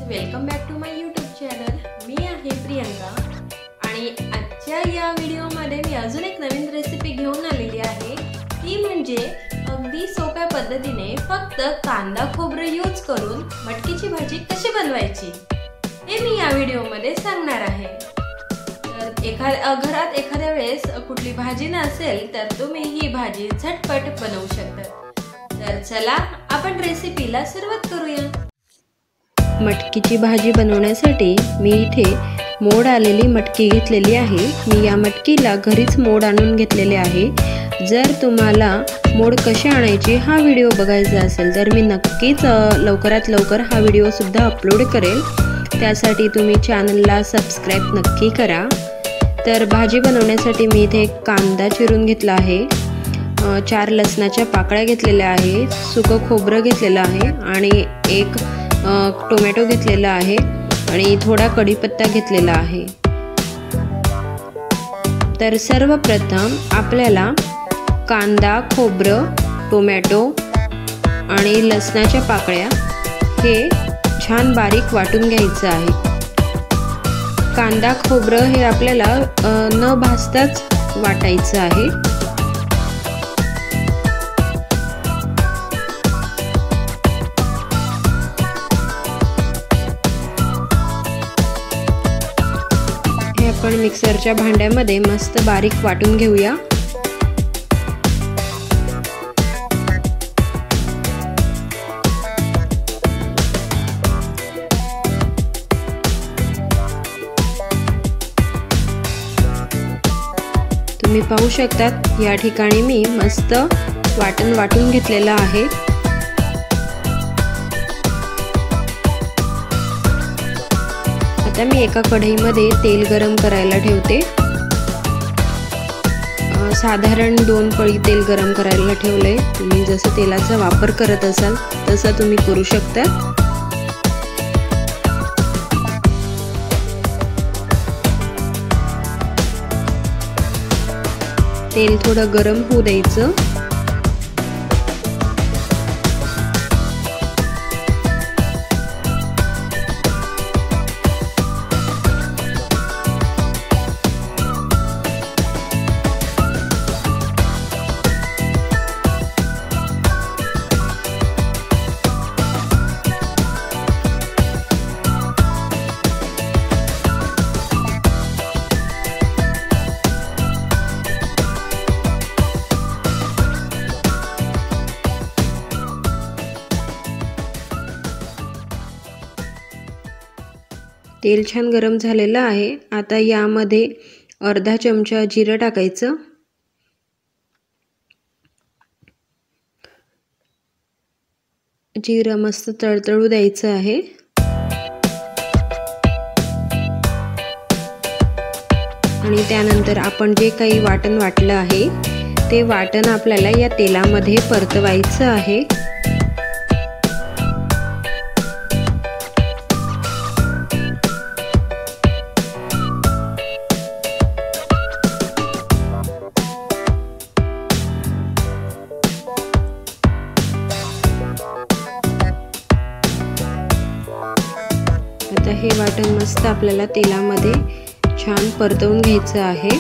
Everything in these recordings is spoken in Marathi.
Welcome back to my YouTube channel. मी आहे प्रियंका आणि आजच्या या व्हिडिओमध्ये मी अजून एक नवीन रेसिपी घेऊन आलेली आहे। ती म्हणजे अगदी सोप्या पद्धतीने फक्त कांदा खोबरं यूज करून मटकीची भाजी कशी बनवायची हे मी या व्हिडिओमध्ये सांगणार आहे। तर घरात एखाद्या वेळेस कुठली भाजी नसेल तर तुम्ही ही भाजी झटपट बनवू शकता। तर चला आपण रेसिपीला सुरुवात करूया। मटकीची भाजी बनवण्यासाठी मी इथे मोड आलेली मटकी घेतलेली आहे। मी या मटकीला घरीच मोड आणून घेतलेले आहे। जर तुम्हाला मोड कसे आणायचे हा व्हिडिओ बघायचा असेल तर मी नक्कीच लवकरात लवकर हा व्हिडिओ सुद्धा अपलोड करेल। त्यासाठी तुम्ही चॅनलला सबस्क्राइब नक्की करा। तर भाजी बनवण्यासाठी मी इथे एक कांदा चिरून घेतला आहे, 4 लसणाच्या पाकळ्या घेतलेल्या आहे, सुकं खोबरं घेतलेलं आहे आणि एक टोमॅटो घेतलेला आहे आणि थोडा कढीपत्ता घेतलेला आहे। तर सर्वप्रथम आपल्याला कांदा, खोबरं, टोमॅटो आणि लसणाच्या पाकळ्या हे छान बारीक वाटून घ्यायचं आहे। कांदा खोबरं हे आपल्याला न भाजताच वाटायचं आहे। आपण मिक्सरच्या भांड्यामध्ये मस्त बारीक वाटून घेऊया। तुम्ही पाहू शकतात या ठिकाणी मी मस्त वाटून घेतलेला आहे। आता मी एका कढईमध्ये तेल गरम करायला ठेवते। साधारण 2 पळी तेल गरम करायला ठेवले। तुम्ही जसं तेलाचा वापर करत असाल तसं तुम्ही करू शकता। तेल थोडं गरम होऊ द्यायचं। तेल छान गरम झालेलं आहे। आता यामध्ये अर्धा चमचा जिरं टाकायचं, जिरं मस्त तळतळू द्यायचं आहे। आणि त्यानंतर आपण जे काही वाटण वाटलं आहे ते वाटण आपल्याला या तेलामध्ये परतवायचं आहे। आता हे वाटण मस्त आपल्याला तेलामध्ये छान परतवून घ्यायचं आहे।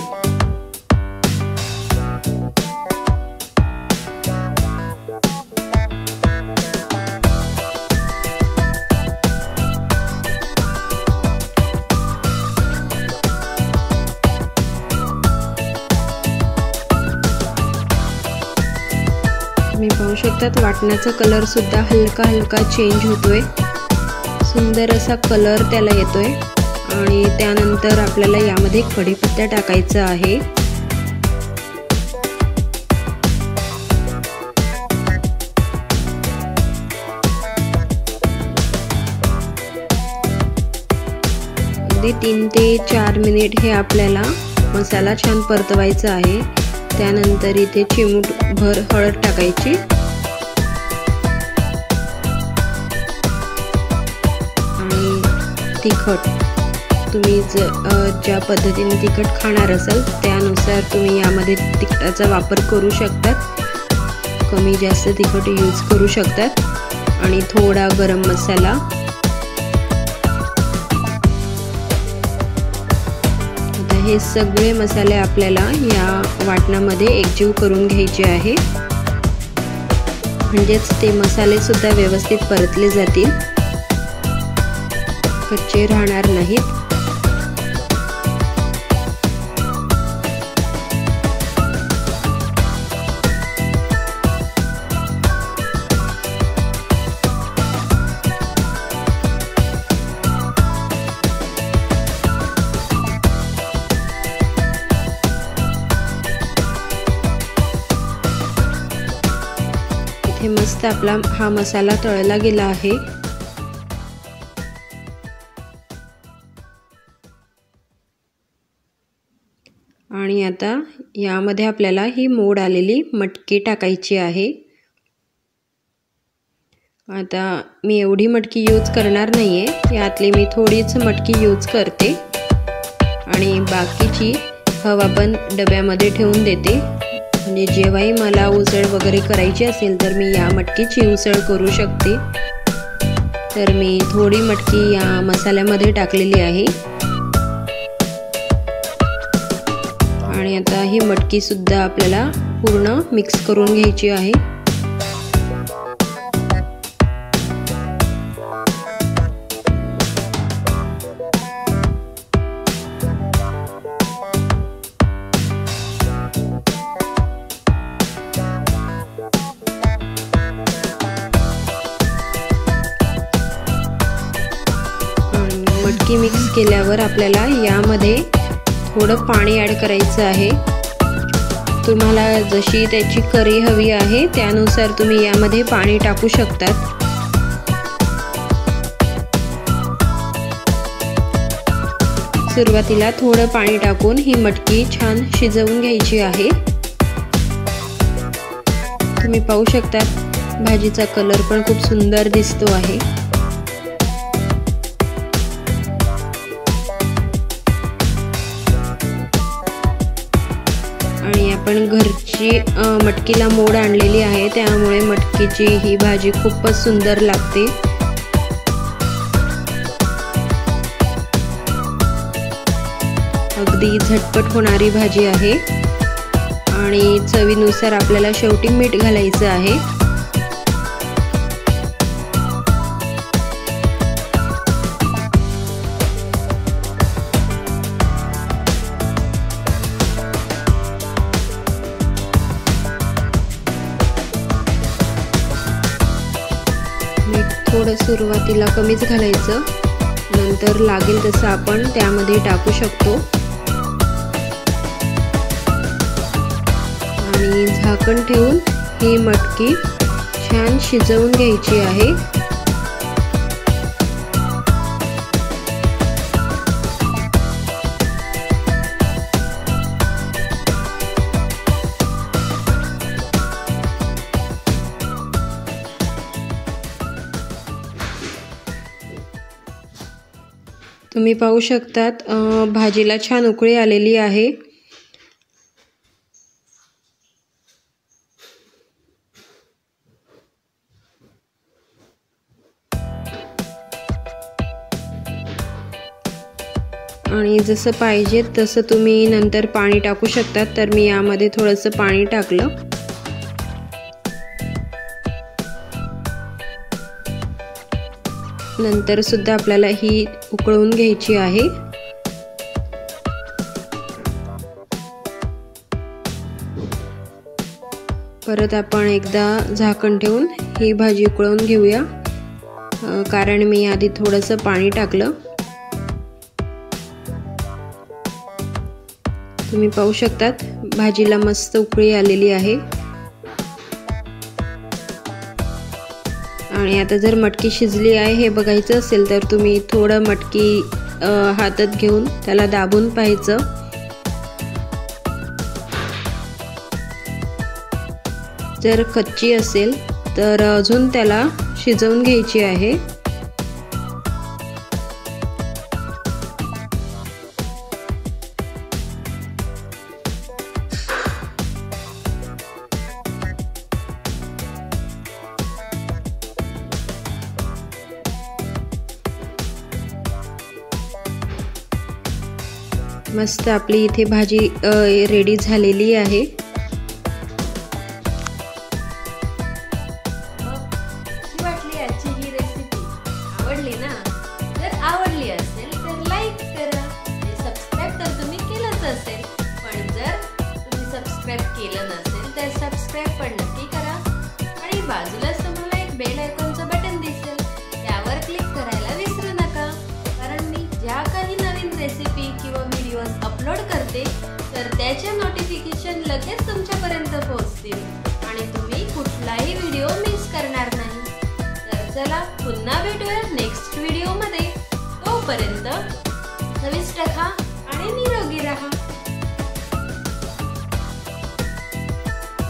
तुम्ही पाहू शकता वाटणाचा कलर सुद्धा हलका चेंज होतोय, सुंदर असा कलर त्याला येतोय। आणि त्यानंतर आपल्याला यामध्ये कढीपत्ता टाकायचा आहे। अगदी 3 ते 4 मिनिट हे आपल्याला मसाला छान परतवायचा आहे। त्यानंतर इथे चिमूटभर हळद टाकायची आणि तिखट। तुम्ही ज्या पद्धतीने तिखट खाणार असाल त्यानुसार तुम्ही यामध्ये तिखटाचा वापर करू शकता, कमी जास्त तिखट यूज करू शकतात। आणि थोडा गरम मसाला हे सगळे मसाले आपल्याला या वाटणामध्ये एकजीव करून घ्यायचे आहे, म्हणजेच ते मसाले सुद्धा व्यवस्थित परतले जातील, कच्चे राहणार नाहीत। इथे मस्त आपला हा मसाला तळला गेला आहे। आणि आता यामध्ये आपल्याला ही मोड आलेली मटकी टाकायची आहे। आता मी एवढी मटकी यूज करणार नाहीये, यातली मी थोडीच मटकी यूज करते आणि बाकीची हवाबंद डब्यामध्ये ठेवून देते, म्हणजे जेव्हाही मला उसळ वगैरे करायची असेल तर मी या मटकीची उसळ करू शकते। तर मी थोडी मटकी या मसाल्यामध्ये टाकलेली आहे आणि आता ही मटकी सुद्धा आपल्याला पूर्ण मिक्स करून घ्यायची आहे। मटकी मिक्स केल्यावर आपल्याला यामध्ये थोडं पाणी ॲड करायचं आहे। तुम्हाला जशी त्याची करी हवी आहे त्यानुसार तुम्ही यामध्ये पाणी टाकू शकतात। सुरुवातीला थोडं पाणी टाकून ही मटकी छान शिजवून घ्यायची आहे। तुम्ही पाहू शकता भाजीचा कलर पण खूप सुंदर दिसतो आहे। आणि आपण घरची मटकीला मोड आणलेली आहे, त्यामुळे मटकीची ही भाजी खूपच सुंदर लागते। अगदी झटपट होणारी भाजी आहे आणि चवीनुसार आपल्याला शेवटी मीठ घालायचं आहे। थोडं सुरुवातीला कमीच घालायचं, नंतर लागेल तसं आपण त्यामध्ये टाकू शकतो। आणि झाकण ठेवून ही मटकी छान शिजवून घ्यायची आहे। तुम्ही पाहू शकतात भाजीला छान उकळी आलेली आहे। आणि जसं पाहिजे तसं तुम्ही नंतर पाणी टाकू शकतात। तर मी यामध्ये थोडंसं पाणी टाकलं। नंतर सुद्धा आपल्याला ही उकळून घ्यायची आहे। परत आपण एकदा झाकण ठेवून ही भाजी उकळून घेऊया, कारण मी आधी थोडंसं पाणी टाकलं। तुम्ही पाहू शकतात भाजीला मस्त उकळी आलेली आहे। आणि आता जर मटकी शिजली आहे हे बघायचं असेल तर तुम्ही थोडं मटकी हातात घेऊन त्याला दाबून पाहायचं। जर कच्ची असेल तर अजून त्याला शिजवून घ्यायची आहे। मस्त आपली इथे भाजी रेडी झालेली आहे। कशी वाटली आजची ही रेसिपी? आवडली ना? जर आवडली असेल तर लाईक करा आणि सबस्क्राईब तर तुम्ही केलंच असेल, पण जर तुम्ही सबस्क्राईब केलं नसेल तर सबस्क्राईब पण नक्की करा आणि बाजूलाच तुम्हाला एक बेल आयकॉनचं बटन दिसेल, त्यावर क्लिक करायला विसरू नका, कारण मी ज्या काही नवीन रेसिपी किंवा व्हिडिओज अपलोड करते तर त्याचे नोटिफिकेशन लगेच तुमच्यापर्यंत पोहोचतील आणि तुम्ही कुठलाही व्हिडिओ मिस करणार नाही। तर चला पुन्हा भेटूया नेक्स्ट व्हिडिओमध्ये। तोपर्यंत चविष्ट खा आणि निरोगी राहा।